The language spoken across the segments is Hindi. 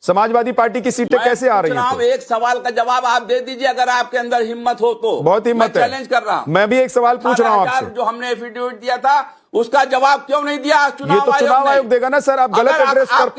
समाजवादी पार्टी की सीटें कैसे आ रही हैं? एक सवाल का जवाब आप दे दीजिए, अगर आपके अंदर हिम्मत हो तो। बहुत हिम्मत है, चैलेंज कर रहा हूं। मैं भी एक सवाल पूछ रहा हूं आपसे। जो हमने एफिडेविट दिया था उसका जवाब क्यों नहीं दिया? ये तो चुनाव आयोग देगा ना सर। आप गलत एड्रेस पर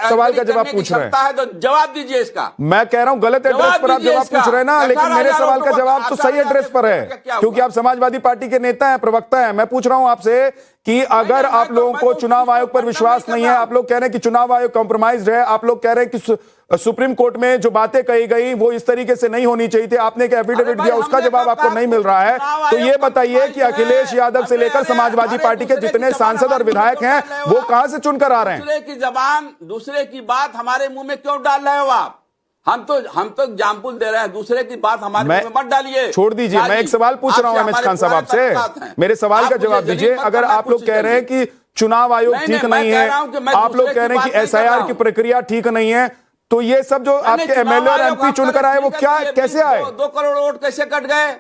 सवाल का जवाब पूछ रहे हैं, तो जवाब दीजिए इसका। मैं कह रहा हूं गलत एड्रेस पर आप जवाब पूछ रहे हैं ना, लेकिन मेरे सवाल का जवाब तो सही एड्रेस पर है, क्योंकि आप समाजवादी पार्टी के नेता हैं, प्रवक्ता हैं। मैं पूछ रहा हूं आपसे कि अगर आप लोगों को चुनाव आयोग पर विश्वास नहीं है, आप लोग कह रहे हैं कि चुनाव आयोग कॉम्प्रोमाइज्ड है, आप लोग कह रहे हैं कि सुप्रीम कोर्ट में जो बातें कही गई वो इस तरीके से नहीं होनी चाहिए थी, आपने एक एफिडेविट दिया, उसका जवाब आपको नहीं मिल रहा है, तो ये बताइए कि अखिलेश यादव से लेकर समाजवादी पार्टी के जितने सांसद और विधायक हैं वो कहां से चुनकर आ रहे हैं? दूसरे की जबान, दूसरे की बात हमारे मुंह में क्यों डाल रहे हो आप? हम तो एग्जाम्पल दे रहे हैं, दूसरे की बात हमारे मुंह में मत डालिए। छोड़ दीजिए, मैं एक सवाल पूछ रहा हूं अमित खान साहब आपसे, मेरे सवाल का जवाब दीजिए। अगर आप लोग कह रहे हैं कि चुनाव आयोग ठीक नहीं है, आप लोग कह रहे हैं कि एसआईआर की प्रक्रिया ठीक नहीं है, तो ये सब जो आपके एमएलए और एमपी चुनकर आए वो क्या कैसे आए? 2 करोड़ वोट कैसे कट गए?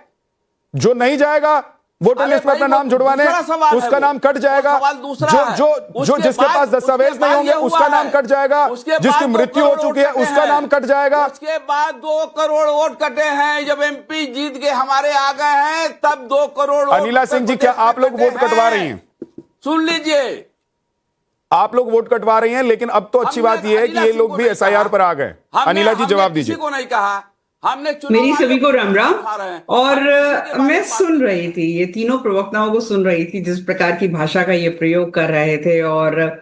जो नहीं जाएगा वोटर लिस्ट में अपना नाम जुड़वाने, उसका नाम कट जाएगा। जो जिसके पास दस्तावेज नहीं होंगे उसका नाम कट जाएगा, जिसकी मृत्यु हो चुकी है उसका नाम कट जाएगा। उसके बाद 2 करोड़ वोट कटे हैं। जब एमपी जीत के हमारे आ गए हैं तब 2 करोड़। अनिला सिंह जी, क्या आप लोग वोट कटवा रही हैं? सुन लीजिए, आप लोग वोट कटवा रही हैं, लेकिन अब तो अच्छी बात यह है कि ये लोग भी एसआईआर पर आ गए। अनिला जी जवाब दीजिए। किसी को नहीं कहा हमने। मेरी सभी को राम राम। और मैं सुन रही थी, ये तीनों प्रवक्ताओं को सुन रही थी जिस प्रकार की भाषा का ये प्रयोग कर रहे थे, और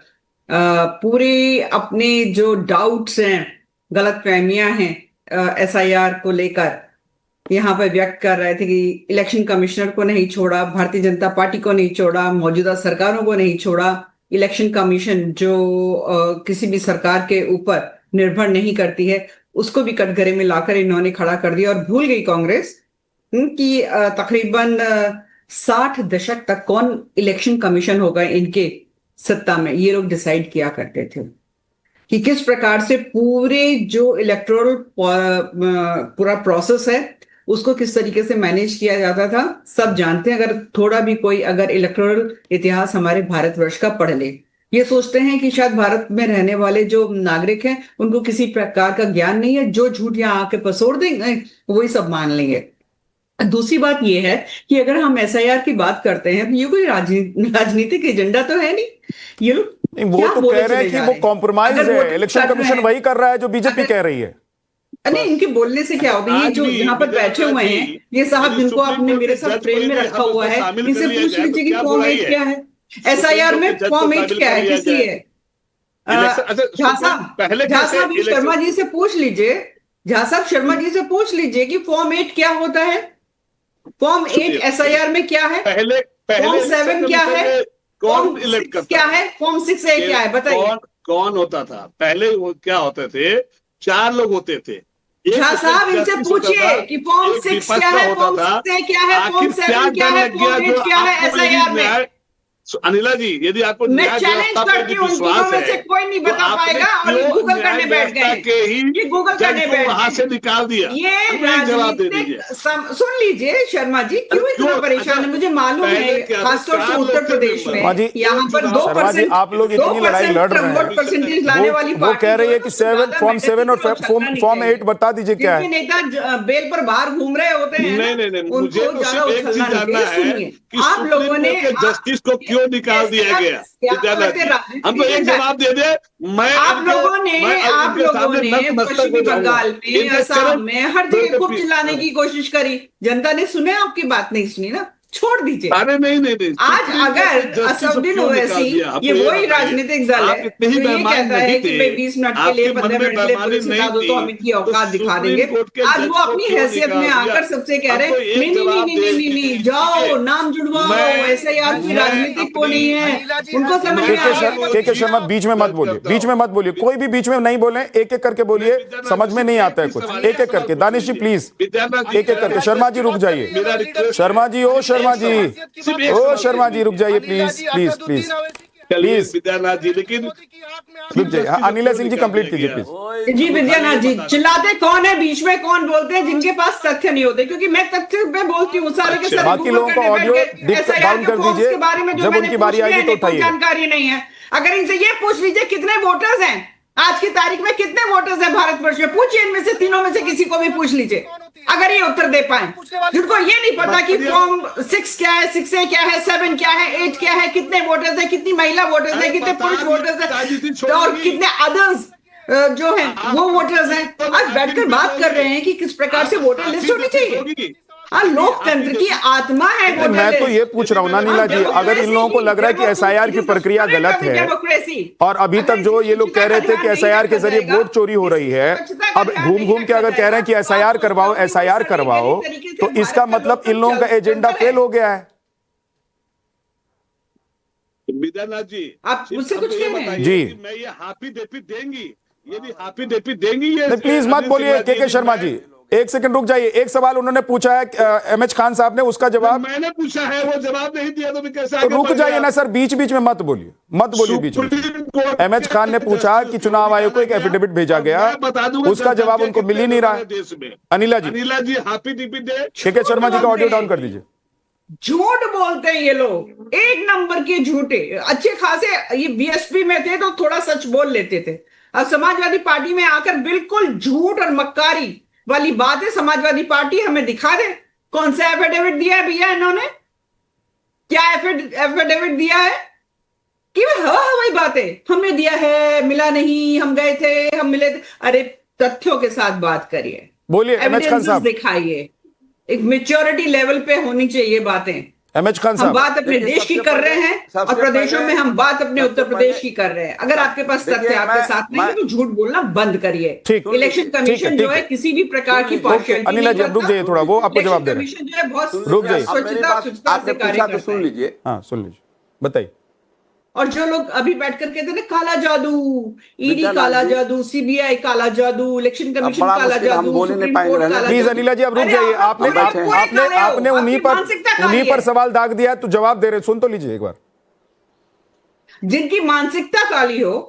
पूरे अपने जो डाउट्स हैं, गलतफहमियां हैं एसआईआर को लेकर यहाँ पर व्यक्त कर रहे थे कि इलेक्शन कमिश्नर को नहीं छोड़ा, भारतीय जनता पार्टी को नहीं छोड़ा, मौजूदा सरकारों को नहीं छोड़ा, इलेक्शन कमीशन जो किसी भी सरकार के ऊपर निर्भर नहीं करती है उसको भी कटघरे में लाकर इन्होंने खड़ा कर दिया। और भूल गई कांग्रेस कि तकरीबन 60 दशक तक कौन इलेक्शन कमीशन होगा इनके सत्ता में, ये लोग डिसाइड किया करते थे कि किस प्रकार से पूरे जो इलेक्टोरल पूरा प्रोसेस है उसको किस तरीके से मैनेज किया जाता था, सब जानते हैं। अगर थोड़ा भी कोई अगर इलेक्टोरल इतिहास हमारे भारतवर्ष का पढ़ ले, ये सोचते हैं कि शायद भारत में रहने वाले जो नागरिक हैं उनको किसी प्रकार का ज्ञान नहीं है, जो झूठ यहाँ आके पसोड़ देंगे वही सब मान लेंगे। दूसरी बात ये है कि अगर हम एसआईआर की बात करते हैं तो ये कोई राजनीतिक एजेंडा तो है नहीं। ये लोग वो तो कह रहे हैं कि वो कॉम्प्रोमाइज है, इलेक्शन कमीशन वही कर रहा है जो बीजेपी कह रही है। नहीं, इनके बोलने से क्या होगा? ये जो यहाँ पर बैठे हुए हैं ये साहब जिनको आपने मेरे साथ फ्रेम में रखा हुआ है, इनसे पूछ लीजिए कि फॉर्म 8 क्या है, एसआईआर में फॉर्म 8 क्या है, किसी है झा साहब शर्मा जी से पूछ लीजिए, झा साहब शर्मा जी से पूछ लीजिए कि फॉर्म 8 क्या होता है, फॉर्म 8 एसआईआर में क्या है, फॉर्म 7 क्या है, फॉर्म 6 क्या है, फॉर्म 6A क्या है, बताइए। कौन होता था पहले? वो क्या होते थे? 4 लोग होते थे। झा साहब इनसे पूछिए कि फॉर्म 6 क्या है, फॉर्म 6 क्या है, फॉर्म 7 क्या है, फॉर्म 8 क्या है एसआईआर में। अनिला जी, यदि आपको मैं चैलेंज करती हूँ, उन में से कोई नहीं बता पाएगा और ये गूगल करने बैठ गए, ये गूगल करने बैठ गए, वहां से निकाल दिया। ये जवाब दे दीजिए। सुन लीजिए शर्मा जी, क्यों इतना परेशान है? मुझे मालूम है खासतौर से उत्तर प्रदेश में यहाँ पर 2% आप लोग इतनी लड़ाई लड़ रहे हैं, वोट परसेंटेज लाने वाली वो कह रही है कि फॉर्म 7 और फॉर्म 8 बता दीजिए क्या है। नेता बेल पर बाहर घूम रहे होते हैं, नहीं, मुझे तो सिर्फ एक चीज जानना है कि आप लोगों ने जस्टिस को क्यों निकाल दिया गया? हमको एक जवाब दे दे। आप लोगों ने पश्चिमी बंगाल में, असम में हर जगह खूब चिल्लाने की कोशिश करी, जनता ने सुने, आपकी बात नहीं सुनी ना, छोड़ दीजिए। अरे नहीं। आज अगर असउद्दीन ओवैसी, ये वही राजनीतिक दल है जो ये कहता है कि भाई 20 मिनट के लिए 15 मिनट के लिए पुलिस हटा दो तो हम इनकी औकात दिखा देंगे, आज वो अपनी हैसियत में आकर सबसे कह रहे हैं नहीं, जाओ नाम जुड़वाओ, ऐसे यार की राजनीतिक को नहीं है, उनको समझ में आ गया। के शर्मा बीच में मत बोलिए, कोई भी बीच में नहीं बोले, एक एक करके बोलिए, समझ में नहीं आता है कुछ, एक एक करके। दानिश जी प्लीज एक एक करके। शर्मा जी रुक जाइए, शर्मा जी शर्मा जी रुक जाइए प्लीज विद्यानाथ जी, लेकिन रुक जाइए। अनिला सिंह जी कंप्लीट कीजिए प्लीज। जी विद्यानाथ जी, चिल्लाते कौन है, बीच में कौन बोलते हैं जिनके पास तथ्य नहीं होते? क्योंकि मैं तथ्य पे बोलती हूँ, सारे के सारे बाकी लोगों को ऑडियो डाउन कर दीजिए, बारे में जब उनकी बारी आएगी तो उठाइए। जानकारी नहीं है। अगर इनसे ये पूछ लीजिए कितने वोटर्स हैं आज की तारीख में कितने वोटर्स हैं भारतवर्ष में? पूछिए इनमें से तीनों में से किसी को भी पूछ लीजिए, अगर ये उत्तर दे पाए, जिनको ये नहीं पता कि फॉर्म 6 क्या है, 6A क्या है, 7 क्या है, 8 क्या है, कितने वोटर्स है, कितनी महिला वोटर्स है, कितने पुरुष वोटर्स है और कितने अदर्स जो है वो वोटर्स हैं। आज बैठकर बात कर रहे हैं कि किस प्रकार से वोटर लिस्ट होनी चाहिए। हाँ, लोकतंत्र की आत्मा है वोटर मैं तो लिस्ट। ये पूछ रहा हूँ ना नीला जी, अगर इन लोगों को लग रहा है कि SIR की प्रक्रिया गलत है और अभी तक जो ये लोग कह रहे थे कि SIR के जरिए वोट चोरी हो रही है, अब घूम घूम के अगर कह रहे हैं कि SIR करवाओ, SIR करवाओ, तो इसका मतलब इन लोगों का एजेंडा फेल हो गया है। विद्यानाथ जी, आप मुझसे कुछ कह रहे हैं? जी। मैं ये हाफी देपी देंगी, यदि हाफी देपी देंगी ये प्लीज मत बोलिए के शर्मा जी, एक सेकंड रुक जाइए। एक सवाल उन्होंने पूछा है MH खान साहब ने, उसका जवाब मैंने पूछा है, वो जवाब नहीं दिया तो मैं कैसे तो आगे रुक बढ़ जाइए गया? ना सर, बीच बीच में मत बोलिए, मत बोलिए बीच में। सुप्रीम कोर्ट MH खान ने पूछा कि चुनाव आयोग को एक एफिडेविट भेजा गया, मैं बता दूंगा उसका जवाब उनको मिल ही नहीं रहा है। देश में अनिला जी, अनिला जी हाफी दीपी दे। के शर्मा जी का ऑडियो डाउन कर दीजिए। झूठ बोलते हैं ये लोग, एक नंबर के झूठे। अच्छे खासे ये BSP में थे तो थोड़ा सच बोल लेते थे, अब समाजवादी पार्टी में आकर बिल्कुल झूठ और मक्कारी वाली बात है। समाजवादी पार्टी हमें दिखा दे कौन सा एफिडेविट दिया है भैया इन्होंने, क्या एफिडेविट दिया है कि हवाई बातें हमने दिया है, मिला नहीं, हम गए थे, हम मिले थे। अरे तथ्यों के साथ बात करिए, बोलिए MH खान एविडेंसेस साहब। दिखाइए, एक मेच्योरिटी लेवल पे होनी चाहिए बातें। MH खान हम साहब, बात अपने देश की कर रहे हैं और प्रदेशों में हम बात अपने उत्तर प्रदेश की कर रहे हैं। अगर आपके पास तथ्य आपके साथ नहीं है तो झूठ बोलना बंद करिए। ठीक, इलेक्शन कमीशन जो है किसी भी प्रकार की partiality अनिला जी, नहीं अब रुक जाइए थोड़ा, वो आपको जवाब दे रहे हैं। इलेक्शन कमीशन जो है बहुत रुक जाइए। स्वच्छता आपने से कार्य पूछा तो करता सुन है। लीजिए। हाँ सुन लीजिए, बताइए। और जो लोग अभी बैठकर कहते हैं ना काला जादू, ईडी विद्यानाथ काला जी, जादू, CBI काला जादू, इलेक्शन कमीशन बड़ा काला मुश्किल, हम जादू, बोल ही नहीं सुप्रीम पाएंगे कोर्ट रहने काला प्लीज जादू। अनिला जी, अब रुक अरे जाइए। आप आपने पूरे आपने काले हो, आपने उन्हीं आपकी मानसिकता पर काली उन्हीं पर है। सवाल दाग दिया है, तो जवाब दे रहे, सुन तो लीजिए एक बार। जिनकी मानसिकता काली हो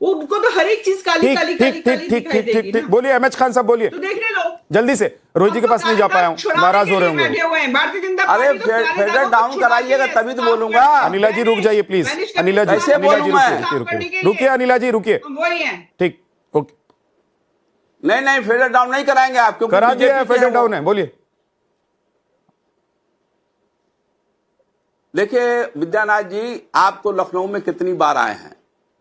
उनको तो हर एक चीज काली ठीक काली ठीक काली ठीक काली ठीक दिखाई ठीक देगी ठीक ना। बोलिए MH खान साहब, बोलिए तो देखने लो, जल्दी से। रोहित जी के पास नहीं जा पाया हूँ, नाराज हो रहे होंगे। बैठे हुए हैं भारतीय जनता अरे पार्टी तो काले फेडर दागों को डाउन छुपाती कराइएगा है, तभी तो साफ बोलूंगा। करती है। अनिला जी रुक जाइए प्लीज, मैनेज अनिला जी, कैसे अनिला जी बोलूं मैं? रुकिए, रुकिए अनिला जी रुकिए, हम वही हैं। ठीक, ओके, नहीं नहीं, फेडर डाउन नहीं कराएंगे आप, क्योंकि करा दिया BJP के फेडर हैं वो। डाउन है, बोलिए। देखिए विद्यानाथ जी, आप तो लखनऊ में कितनी बार आए हैं,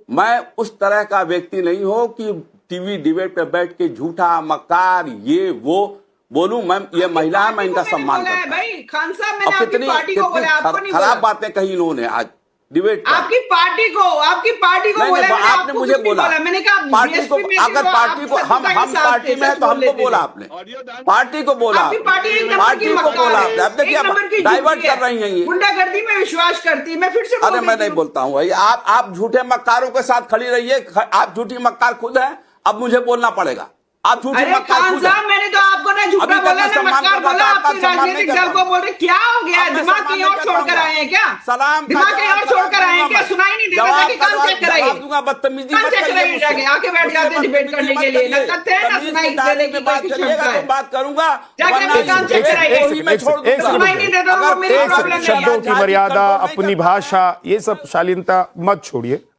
मैं उस तरह का व्यक्ति नहीं हूं कि टीवी डिबेट पे बैठ के झूठा मक्कार ये वो बोलूं। मैं ये महिला है, मैं इनका सम्मान करता हूं। भाई खान साहब, मैंने अब आपकी कितनी पार्टी को बोला, आपको नहीं खराब बोला। बातें कही इन्होंने आज डिबेट पर। आपकी पार्टी को नहीं, बोला, नहीं, मैंने आपने आपको मुझे कुछ नहीं बोला। मैंने कहा पार्टी को, BSP में अगर थे, पार्टी आप को हम सत्ता के साथ पार्टी थे, में है सच तो बोल हमको लेते बोला थे। आपने, ऑडियो डाउन। पार्टी को बोला आपकी आपने। पार्टी एक नंबर पार्टी की को मक्कार बोला है, आपने। अब देखिए एक नंबर की डाइवर्ट झूठी है, कर रही हैं ये। गुंडागर्दी में विश्वास करती है। मैं फिर से अरे बोल मैं देती नहीं हूँ। बोलता हूँ भाई, आप झूठे मक्कारों के साथ खड़ी रहिए। आप झूठी मक्कार खुद हैं, अब मुझे बोलना पड़ेगा। आप झूठी अरे मक्कार खान खुद हैं। साहब, मैंने तो आपको ना झूठा अभी तक बोला मैं ना सम्मान मक्कार करता बोला। था, आपका आपकी सम्मान नहीं राजनीतिक करता दल को हूं। बोल रहे क्या हो गया, अब मैं दिमाग सम्मान कहीं नहीं और करता छोड़कर हूं। आए हैं क्या? सलाम का दिमाग कहीं और जवाब छोड़कर आए हैं दूंगा क्या? मैं। सुनाई नहीं देता था कि काम चेक कराइए। जवाब दूंगा, बदतमीजी काम मत चेक करिए कराइए मुझसे। जाके, आके बैठ जाते हैं डिबेट करने के लिए। ना तथ्य है ना सुनाई देने की कोई क्षमता है। तो बात करूंगा, जाके वरना अपना काम चेक कराइए। वही मैं छोड़ दूंगा। सुनाई नहीं देता तो वो मेरी अगर प्रॉब्लम है। शब्दों की मर्यादा, अपनी भाषा, ये सब शालीनता मत छोड़िए।